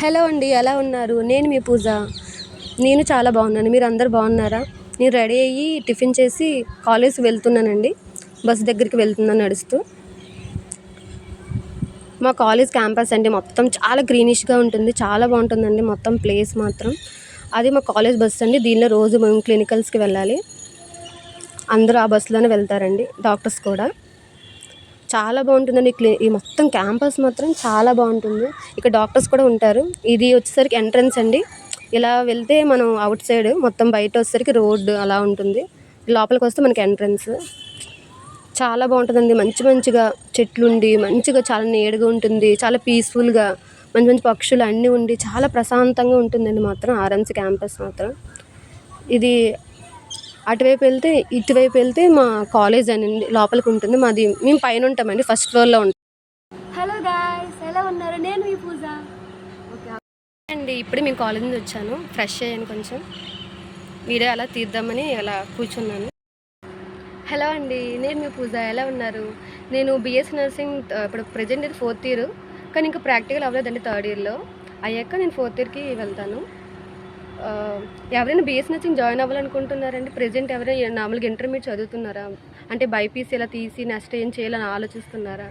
Hello అండి, ఎలా ఉన్నారు? నేను మీ పూజ. నేను చాలా బాగున్నాను. మీరు అందరు బాగున్నారా? నేను రెడీ అయ్యి టిఫిన్ చేసి కాలేజ్కి వెళ్తున్నానండి. బస్ దగ్గరికి వెళ్తున్నాను నడుస్తూ. మా కాలేజ్ క్యాంపస్ అండి మొత్తం చాలా గ్రీనిష్గా ఉంటుంది, చాలా బాగుంటుందండి మొత్తం ప్లేస్ మాత్రం. అది మా కాలేజ్ బస్ అండి. దీనిలో రోజు మేము క్లినికల్స్కి వెళ్ళాలి. అందరూ ఆ బస్సులోనే వెళ్తారండి, డాక్టర్స్ కూడా. చాలా బాగుంటుందండి. ఈ మొత్తం క్యాంపస్ మాత్రం చాలా బాగుంటుంది. ఇక్కడ డాక్టర్స్ కూడా ఉంటారు. ఇది వచ్చేసరికి ఎంట్రన్స్ అండి. ఇలా వెళ్తే మనం అవుట్ సైడ్ మొత్తం బయట వచ్చేసరికి రోడ్డు అలా ఉంటుంది. లోపలికి వస్తే మనకి ఎంట్రన్స్. చాలా బాగుంటుందండి. మంచి మంచిగా చెట్లుండి మంచిగా చాలా నీడగా ఉంటుంది. చాలా పీస్ఫుల్గా మంచి మంచి పక్షులు అన్నీ ఉండి చాలా ప్రశాంతంగా ఉంటుందండి మాత్రం ఆర్ఎంసీ క్యాంపస్ మాత్రం. ఇది అటువైపు వెళ్తే ఇటువైపు వెళ్తే మా కాలేజ్ అని లోపలికి ఉంటుంది. మేము పైన ఉంటామండి, ఫస్ట్ ఫ్లోర్లో ఉంటాం. హలో గాయ్స్, ఎలా ఉన్నారు? నేను మీ పూజ. ఓకే అండి, ఇప్పుడు మేము కాలేజ్ నుంచి వచ్చాను. ఫ్రెష్ అయ్యాను, కొంచెం వీడియో అలా తీద్దామని అలా కూర్చున్నాను. హలో అండి, నేను మీ పూజ. ఎలా ఉన్నారు? నేను బిఎస్సీ నర్సింగ్ ఇప్పుడు ప్రజెంట్ ఇది 4th ఇయర్, కానీ ఇంకా ప్రాక్టికల్ అవ్వలేదండి. 3rd ఇయర్లో అయ్యాక నేను 4th ఇయర్కి వెళ్తాను. ఎవరైనా బిఎస్సీ నర్సింగ్ జాయిన్ అవ్వాలనుకుంటున్నారండి? ప్రజెంట్ ఎవరైనా నార్మల్గా ఇంటర్మీడియట్ చదువుతున్నారా? అంటే బైపీసీ ఇలా తీసి నెక్స్ట్ ఏం చేయాలని ఆలోచిస్తున్నారా?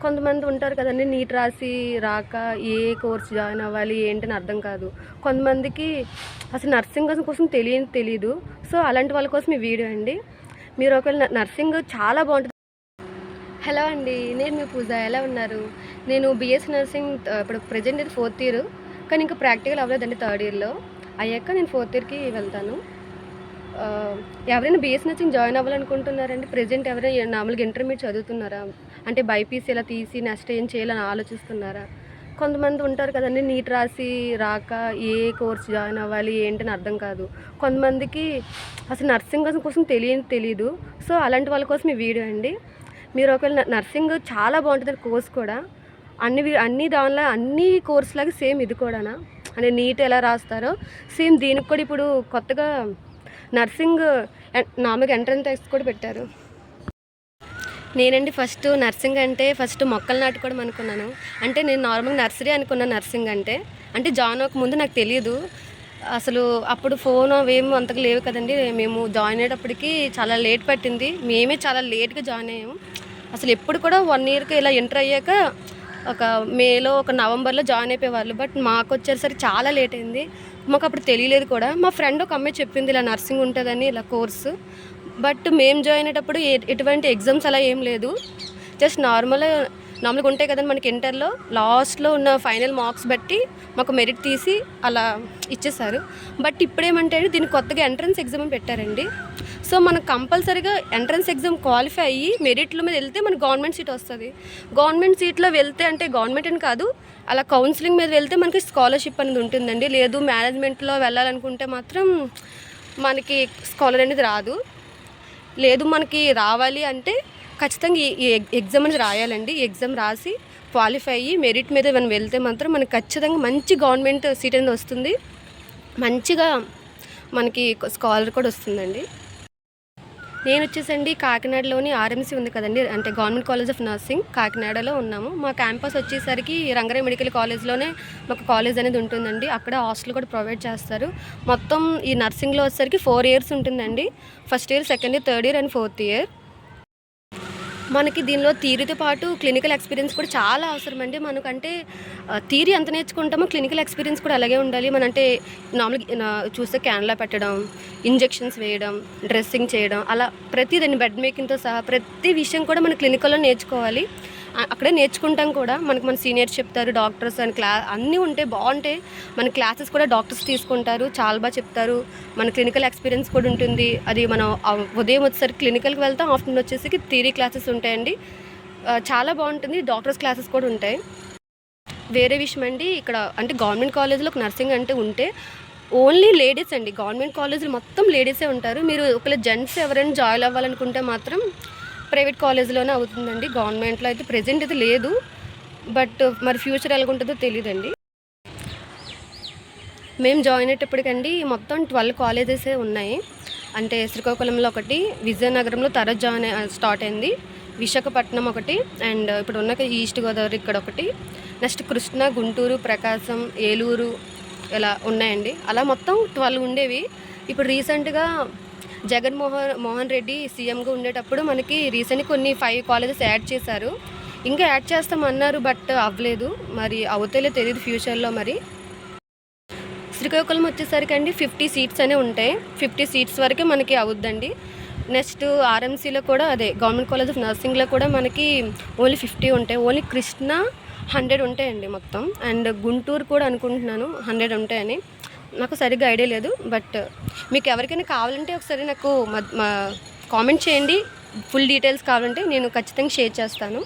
కొంతమంది ఉంటారు కదండి, నీట్ రాసి రాక ఏ కోర్స్ జాయిన్ అవ్వాలి ఏంటని అర్థం కాదు. కొంతమందికి అసలు నర్సింగ్ కోసం తెలియదు. సో అలాంటి వాళ్ళ కోసం ఈ వీడియో అండి. మీరు ఒకవేళ నర్సింగ్ చాలా బాగుంటుంది. హలో అండి, నేను మీ పూజ. ఎలా ఉన్నారు? నేను బిఎస్సీ నర్సింగ్ ఇప్పుడు ప్రజెంట్ ఇది 4th ఇయర్, కానీ ఇంకా ప్రాక్టికల్ అవ్వలేదండి. 3rd ఇయర్లో అయ్యాక నేను 4th ఇయర్కి వెళ్తాను. ఎవరైనా బిఎస్సీ నర్సింగ్ జాయిన్ అవ్వాలనుకుంటున్నారండి? ప్రజెంట్ ఎవరైనా నార్మల్గా ఇంటర్మీడియట్ చదువుతున్నారా? అంటే బైపీసీ ఇలా తీసి నెక్స్ట్ ఏం చేయాలని ఆలోచిస్తున్నారా? కొంతమంది ఉంటారు కదండి, నీట్ రాసి రాక ఏ కోర్స్ జాయిన్ అవ్వాలి ఏంటని అర్థం కాదు. కొంతమందికి అసలు నర్సింగ్ కోసం తెలియదు. సో అలాంటి వాళ్ళ కోసం ఈ వీడియో అండి. మీరు ఒకవేళ నర్సింగ్ చాలా బాగుంటుంది కోర్స్ కూడా. అన్ని దానిలో అన్ని కోర్సులాగా సేమ్ ఇది కూడానా, అంటే నీట్ ఎలా రాస్తారో సేమ్ దీనికి కూడా ఇప్పుడు కొత్తగా నర్సింగ్ నార్మల్గా ఎంట్రన్స్ టెస్ట్ కూడా పెట్టారు. నేనండి ఫస్ట్ నర్సింగ్ అంటే ఫస్ట్ మొక్కలు నాటుకోవడం అనుకున్నాను. అంటే నేను నార్మల్గా నర్సరీ అనుకున్నాను నర్సింగ్ అంటే జాయిన్ అవ్వకముందు నాకు తెలియదు అసలు. అప్పుడు ఫోన్ అవేమో అంతగా లేవు కదండి. మేము జాయిన్ అయ్యేటప్పటికి చాలా లేట్ పట్టింది. మేమే చాలా లేట్గా జాయిన్ అయ్యాము. అసలు ఎప్పుడు కూడా 1 ఇయర్కి ఇలా ఎంటర్ అయ్యాక ఒక మేలో ఒక నవంబర్లో జాయిన్ అయిపోయేవాళ్ళు. బట్ మాకు వచ్చేసరికి చాలా లేట్ అయింది. మాకు అప్పుడు తెలియలేదు కూడా. మా ఫ్రెండ్ ఒక అమ్మాయి చెప్పింది ఇలా నర్సింగ్ ఉంటుందని, ఇలా కోర్సు. బట్ మేము జాయిన్ అయ్యేటప్పుడు ఎటువంటి ఎగ్జామ్స్ అలా ఏం లేదు. జస్ట్ నార్మల్గా ఉంటాయి కదండి మనకి ఇంటర్లో లాస్ట్లో ఉన్న ఫైనల్ మార్క్స్ బట్టి మాకు మెరిట్ తీసి అలా ఇచ్చేసారు. బట్ ఇప్పుడేమంటే దీనికి కొత్తగా ఎంట్రన్స్ ఎగ్జామ్ పెట్టారండి. సో మనకు కంపల్సరీగా ఎంట్రన్స్ ఎగ్జామ్ క్వాలిఫై అయ్యి మెరిట్ల మీద వెళ్తే మనకు గవర్నమెంట్ సీట్ వస్తుంది. గవర్నమెంట్ సీట్లో వెళ్తే అంటే గవర్నమెంట్ అని కాదు, అలా కౌన్సిలింగ్ మీద వెళ్తే మనకి స్కాలర్షిప్ అనేది ఉంటుందండి. లేదు మేనేజ్మెంట్లో వెళ్ళాలనుకుంటే మాత్రం మనకి స్కాలర్ అనేది రాదు. లేదు మనకి రావాలి అంటే ఖచ్చితంగా ఈ ఎగ్జామ్ అనేది రాయాలండి. ఈ ఎగ్జామ్ రాసి క్వాలిఫై అయ్యి మెరిట్ మీద మనం వెళ్తే మాత్రం మనకి ఖచ్చితంగా మంచి గవర్నమెంట్ సీట్ అనేది వస్తుంది. మంచిగా మనకి స్కాలర్ కూడా వస్తుందండి. నేను వచ్చేసండి కాకినాడలోని ఆర్ఎంసీ ఉంది కదండి, అంటే గవర్నమెంట్ కాలేజ్ ఆఫ్ నర్సింగ్, కాకినాడలో ఉన్నాము. మా క్యాంపస్ వచ్చేసరికి రంగారావు మెడికల్ కాలేజ్లోనే మాకు కాలేజ్ అనేది ఉంటుందండి. అక్కడ హాస్టల్ కూడా ప్రొవైడ్ చేస్తారు. మొత్తం ఈ నర్సింగ్లో వచ్చేసరికి 4 ఇయర్స్ ఉంటుందండి. First year, second year, 3rd year and 4th year. మనకి దీనిలో థియరీతో పాటు క్లినికల్ ఎక్స్పీరియన్స్ కూడా చాలా అవసరం అండి. మనకంటే థియరీ ఎంత నేర్చుకుంటామో క్లినికల్ ఎక్స్పీరియన్స్ కూడా అలాగే ఉండాలి. అంటే నార్మల్గా చూస్తే క్యాన్లా పెట్టడం, ఇంజెక్షన్స్ వేయడం, డ్రెస్సింగ్ చేయడం, అలా ప్రతిదండి బెడ్ మేకింగ్తో సహా ప్రతి విషయం కూడా మన క్లినికల్లో నేర్చుకోవాలి. అక్కడే నేర్చుకుంటాం కూడా. మన సీనియర్స్ చెప్తారు, డాక్టర్స్ అని అన్నీ ఉంటాయి, బాగుంటాయి. మన క్లాసెస్ కూడా డాక్టర్స్ తీసుకుంటారు, చాలా బాగా చెప్తారు. మన క్లినికల్ ఎక్స్పీరియన్స్ కూడా ఉంటుంది. అది మనం ఉదయం వచ్చేసరికి క్లినికల్కి వెళ్తాం, ఆఫ్టర్నూన్ వచ్చేసరికి థియరీ క్లాసెస్ ఉంటాయండి. చాలా బాగుంటుంది. డాక్టర్స్ క్లాసెస్ కూడా ఉంటాయి. వేరే విషయం అండి, ఇక్కడ అంటే గవర్నమెంట్ కాలేజ్లో నర్సింగ్ అంటే ఉంటే ఓన్లీ లేడీస్ అండి. గవర్నమెంట్ కాలేజీలు మొత్తం లేడీసే ఉంటారు. మీరు ఒకవేళ జెంట్స్ ఎవరైనా జాయిన్ అవ్వాలనుకుంటే మాత్రం ప్రైవేట్ కాలేజ్లోనే అవుతుందండి. గవర్నమెంట్లో అయితే ప్రెజెంట్ అయితే లేదు. బట్ మరి ఫ్యూచర్ ఎలాగుంటుందో తెలియదండి. మేము జాయిన్ అయ్యేటప్పటికండి మొత్తం 12 కాలేజెసే ఉన్నాయి. అంటే శ్రీకాకుళంలో ఒకటి, విజయనగరంలో తర్వాత స్టార్ట్ అయింది, విశాఖపట్నం ఒకటి, అండ్ ఇప్పుడు ఉన్న ఈస్ట్ గోదావరి ఇక్కడ ఒకటి, నెక్స్ట్ కృష్ణా, గుంటూరు, ప్రకాశం, ఏలూరు ఇలా ఉన్నాయండి. అలా మొత్తం 12 ఉండేవి. ఇప్పుడు రీసెంట్గా మోహన్ రెడ్డి సీఎంగా ఉండేటప్పుడు మనకి రీసెంట్గా కొన్ని 5 కాలేజెస్ యాడ్ చేశారు. ఇంకా యాడ్ చేస్తామన్నారు, బట్ అవ్వలేదు. మరి అవుతలే తెలియదు ఫ్యూచర్లో. మరి శ్రీకాకుళం వచ్చేసరికి అండి 50 సీట్స్ అనే ఉంటాయి. 50 సీట్స్ వరకే మనకి అవుద్దండి. నెక్స్ట్ ఆర్ఎంసీలో కూడా అదే గవర్నమెంట్ కాలేజ్ ఆఫ్ నర్సింగ్లో కూడా మనకి ఓన్లీ 50 ఉంటాయి. ఓన్లీ కృష్ణ 100 ఉంటాయండి మొత్తం. అండ్ గుంటూరు కూడా అనుకుంటున్నాను 100 ఉంటాయని. నాకు సరిగ్గా ఐడియా లేదు. బట్ మీకు ఎవరికైనా కావాలంటే ఒకసారి నాకు కామెంట్ చేయండి. ఫుల్ డీటెయిల్స్ కావాలంటే నేను ఖచ్చితంగా షేర్ చేస్తాను.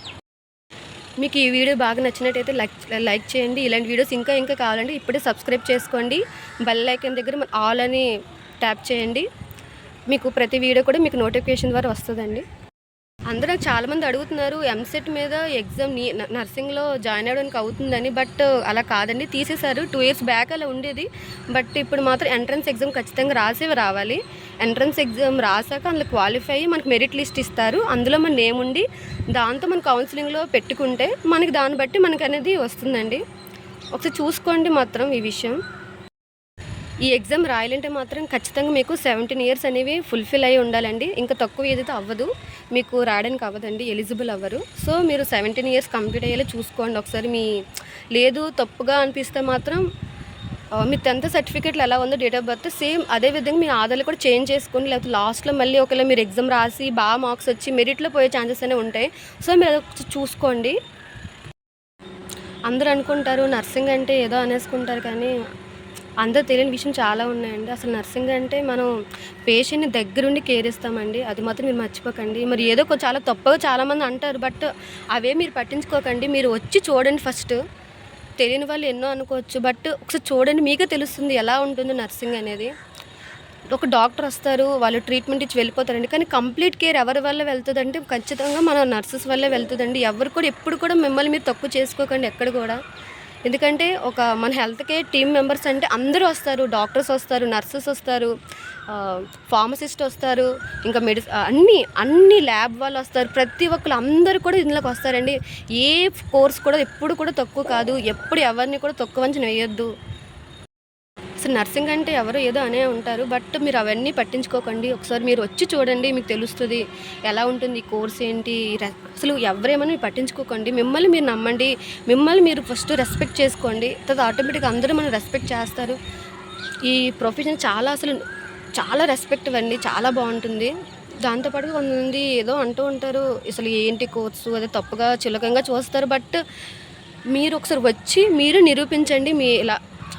మీకు ఈ వీడియో బాగా నచ్చినట్టయితే లైక్ చేయండి. ఇలాంటి వీడియోస్ ఇంకా కావాలంటే ఇప్పుడే సబ్స్క్రైబ్ చేసుకోండి. బెల్ ఐకాన్ దగ్గర ఆల్ అని ట్యాప్ చేయండి. మీకు ప్రతి వీడియో కూడా మీకు నోటిఫికేషన్ ద్వారా వస్తుందండి. అందరూ చాలామంది అడుగుతున్నారు ఎంసెట్ మీద ఎగ్జామ్ నర్సింగ్లో జాయిన్ అవ్వడానికి అవుతుందని. బట్ అలా కాదండి, తీసేశారు. 2 years బ్యాక్ అలా ఉండేది. బట్ ఇప్పుడు మాత్రం ఎంట్రన్స్ ఎగ్జామ్ ఖచ్చితంగా రావాలి. ఎంట్రన్స్ ఎగ్జామ్ రాసాక అందులో క్వాలిఫై అయ్యి మనకి మెరిట్ లిస్ట్ ఇస్తారు. అందులో మన నేమ్ ఉండి దాంతో మన కౌన్సిలింగ్లో పెట్టుకుంటే మనకి దాన్ని బట్టి మనకి అనేది వస్తుందండి. ఒకసారి చూసుకోండి మాత్రం ఈ విషయం. ఈ ఎగ్జామ్ రాయాలంటే మాత్రం ఖచ్చితంగా మీకు 17 years అనేవి ఫుల్ఫిల్ అయ్యి ఉండాలండి. ఇంకా తక్కువ ఏదైతే అవ్వదు, మీకు రాయడానికి అవ్వదండి, ఎలిజిబుల్ అవ్వరు. సో మీరు 17 years కంప్లీట్ అయ్యేలా చూసుకోండి. ఒకసారి లేదు తప్పుగా అనిపిస్తే మాత్రం మీ 10th సర్టిఫికేట్లు ఎలా ఉందో డేట్ ఆఫ్ బర్త్ సేమ్ అదే విధంగా మీ ఆధార్లు కూడా చేంజ్ చేసుకోండి. లేకపోతే లాస్ట్లో మళ్ళీ ఒకవేళ మీరు ఎగ్జామ్ రాసి బాగా మార్క్స్ వచ్చి మెరిట్లో పోయే ఛాన్సెస్ అనేవి ఉంటాయి. సో మీరు అది చూసుకోండి. అందరూ అనుకుంటారు నర్సింగ్ అంటే ఏదో అనేసుకుంటారు, కానీ అందరూ తెలియని విషయం చాలా ఉన్నాయండి. అసలు నర్సింగ్ అంటే మనం పేషెంట్ని దగ్గరుండి కేర్ ఇస్తామండి. అది మాత్రం మీరు మర్చిపోకండి. మరి ఏదో చాలా తప్పుగా చాలామంది అంటారు, బట్ అవే మీరు పట్టించుకోకండి. మీరు వచ్చి చూడండి. ఫస్ట్ తెలియని వాళ్ళు ఎన్నో అనుకోవచ్చు, బట్ ఒకసారి చూడండి, మీకే తెలుస్తుంది ఎలా ఉంటుందో నర్సింగ్ అనేది. ఒక డాక్టర్ వస్తారు, వాళ్ళు ట్రీట్మెంట్ ఇచ్చి వెళ్ళిపోతారండి. కానీ కంప్లీట్ కేర్ ఎవరి వల్ల వెళ్తుందంటే ఖచ్చితంగా మన నర్సెస్ వల్లే వెళ్తుందండి. ఎవరు కూడా ఎప్పుడు కూడా మిమ్మల్ని మీరు తక్కువ చేసుకోకండి ఎక్కడ కూడా. ఎందుకంటే మన హెల్త్ కేర్ టీమ్ మెంబర్స్ అంటే అందరూ వస్తారు. డాక్టర్స్ వస్తారు, నర్సెస్ వస్తారు, ఫార్మసిస్ట్ వస్తారు, ఇంకా అన్ని ల్యాబ్ వాళ్ళు వస్తారు. ప్రతి ఒక్కరు అందరూ కూడా ఇందులోకి వస్తారండి. ఏ కోర్స్ కూడా ఎప్పుడు కూడా తక్కువ కాదు. ఎప్పుడు ఎవరిని కూడా తక్కువ అంచనా వేయొద్దు. అసలు నర్సింగ్ అంటే ఎవరో ఏదో అనే ఉంటారు, బట్ మీరు అవన్నీ పట్టించుకోకండి. ఒకసారి మీరు వచ్చి చూడండి, మీకు తెలుస్తుంది ఎలా ఉంటుంది ఈ కోర్స్ ఏంటి. అసలు ఎవరేమని పట్టించుకోకండి. మిమ్మల్ని మీరు నమ్మండి, మిమ్మల్ని మీరు ఫస్ట్ రెస్పెక్ట్ చేసుకోండి. తర్వాత ఆటోమేటిక్గా అందరూ మనం రెస్పెక్ట్ చేస్తారు. ఈ ప్రొఫెషన్ చాలా రెస్పెక్ట్ అండి, చాలా బాగుంటుంది. దాంతోపాటు కొంతమంది ఏదో అంటూ ఉంటారు, అసలు ఏంటి కోర్సు అదే తప్పుగా చులకంగా చూస్తారు. బట్ మీరు ఒకసారి వచ్చి మీరు నిరూపించండి,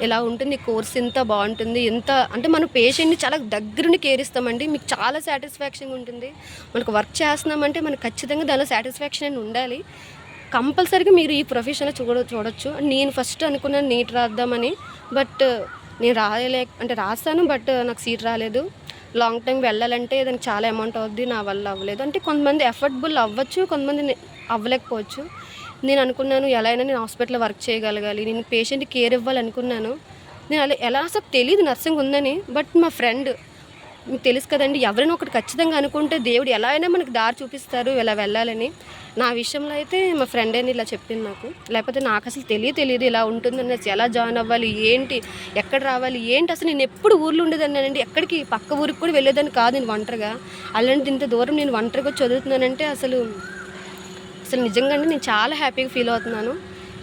ఎలా ఉంటుంది కోర్స్, ఎంత బాగుంటుంది, ఎంత అంటే మన పేషెంట్ని చాలా దగ్గరుండి కేర్ ఇస్తామండి. మీకు చాలా సాటిస్ఫాక్షన్గా ఉంటుంది. మనకు వర్క్ చేస్తున్నామంటే మనకు ఖచ్చితంగా దానిలో సాటిస్ఫాక్షన్ అని ఉండాలి. కంపల్సరీగా మీరు ఈ ప్రొఫెషన్లో చూడొచ్చు. నేను ఫస్ట్ అనుకున్నాను నీట్ రాద్దామని, బట్ నేను రాస్తాను, బట్ నాకు సీట్ రాలేదు. లాంగ్ టైం వెళ్ళాలంటే దానికి చాలా అమౌంట్ అవుద్ది, నా వల్ల అవ్వలేదు. అంటే కొంతమంది ఎఫర్టబుల్ అవ్వచ్చు, కొంతమంది అవ్వలేకపోవచ్చు. నేను అనుకున్నాను ఎలా అయినా నేను హాస్పిటల్లో వర్క్ చేయగలగాలి, నేను పేషెంట్ కేర్ ఇవ్వాలనుకున్నాను. నేను ఎలా అసలు తెలియదు నర్సింగ్ ఉందని. బట్ మా ఫ్రెండ్, మీకు తెలుసు కదండి, ఎవరైనా ఒకటి ఖచ్చితంగా అనుకుంటే దేవుడు ఎలా అయినా మనకు దారి చూపిస్తారు ఎలా వెళ్ళాలని. నా విషయంలో అయితే మా ఫ్రెండ్ అని ఇలా చెప్పింది నాకు. లేకపోతే నాకు అసలు తెలియదు ఇలా ఉంటుందని, ఎలా జాయిన్ అవ్వాలి, ఏంటి, ఎక్కడ రావాలి, ఏంటి. అసలు నేను ఎప్పుడు ఊర్లో ఉండేదాన్ని, ఎక్కడికి పక్క ఊరికి కూడా వెళ్ళేదాన్ని కాదు నేను ఒంటరిగా. అలాంటి ఇంత దూరం నేను ఒంటరిగా చదువుతున్నానంటే అసలు నిజంగా నేను చాలా హ్యాపీగా ఫీల్ అవుతున్నాను.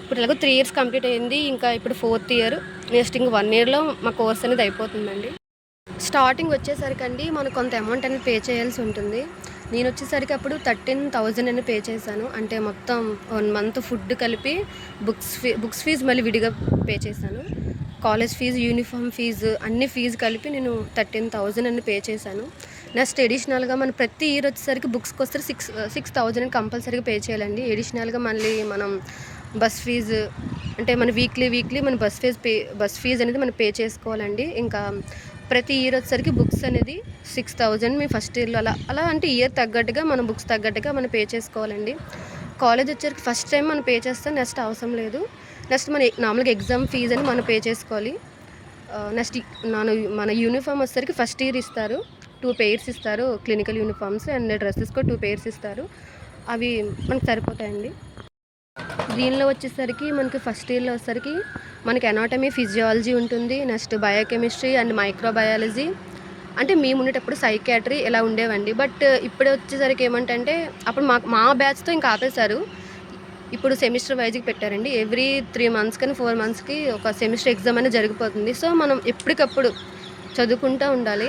ఇప్పుడు ఎలాగో 3 years కంప్లీట్ అయింది. ఇంకా ఇప్పుడు 4th year. నెక్స్ట్ ఇంక 1 yearలో మా కోర్స్ అనేది అయిపోతుందండి. స్టార్టింగ్ వచ్చేసరికి అండి మనకు కొంత అమౌంట్ అనేది పే చేయాల్సి ఉంటుంది. నేను వచ్చేసరికి అప్పుడు 13,000 అని పే చేశాను. అంటే మొత్తం 1 month ఫుడ్ కలిపి బుక్స్ ఫీజు మళ్ళీ విడిగా పే చేశాను. కాలేజ్ ఫీజు, యూనిఫామ్ ఫీజు, అన్ని ఫీజు కలిపి నేను 13,000 అని పే చేశాను. నెక్స్ట్ ఎడిషనల్గా మనం ప్రతి ఇయర్ వచ్చేసరికి బుక్స్కి వస్తే 6,000 కంపల్సరీగా పే చేయాలండి. ఎడిషనల్గా మళ్ళీ మనం బస్ ఫీజు అంటే మన వీక్లీ మన బస్ ఫీజు అనేది మనం పే చేసుకోవాలండి. ఇంకా ప్రతి ఇయర్ వచ్చేసరికి బుక్స్ అనేది 6,000 మేము ఫస్ట్ ఇయర్లో అలా అంటే ఇయర్ తగ్గట్టుగా మన బుక్స్ తగ్గట్టుగా మనం పే చేసుకోవాలండి. కాలేజ్ వచ్చేసరికి ఫస్ట్ టైం మనం పే చేస్తాం, నెక్స్ట్ అవసరం లేదు. నెక్స్ట్ మన నార్మల్గా ఎగ్జామ్ ఫీజు అని మనం పే చేసుకోవాలి. నెక్స్ట్ మన యూనిఫామ్ వచ్చేసరికి ఫస్ట్ ఇయర్ ఇస్తారు, 2 pairs ఇస్తారు. క్లినికల్ యూనిఫామ్స్ అండ్ డ్రెస్సెస్ కూడా 2 pairs ఇస్తారు. అవి మనకు సరిపోతాయండి. దీనిలో వచ్చేసరికి మనకి ఫస్ట్ ఇయర్లో వచ్చేసరికి మనకి ఎనాటమీ, ఫిజియాలజీ ఉంటుంది. Next biochemistry and microbiology. అంటే మేము ఉండేటప్పుడు సైకియాట్రీ ఇలా ఉండేవండి. బట్ ఇప్పుడు వచ్చేసరికి ఏమంటే అప్పుడు మా బ్యాచ్తో ఇంకా ఆపేశారు. ఇప్పుడు సెమిస్టర్ వైజ్కి పెట్టారండి. ఎవ్రీ 3 మంత్స్ కానీ 4 మంత్స్కి ఒక సెమిస్టర్ ఎగ్జామ్ అనేది జరిగిపోతుంది. సో మనం ఎప్పటికప్పుడు చదువుకుంటూ ఉండాలి.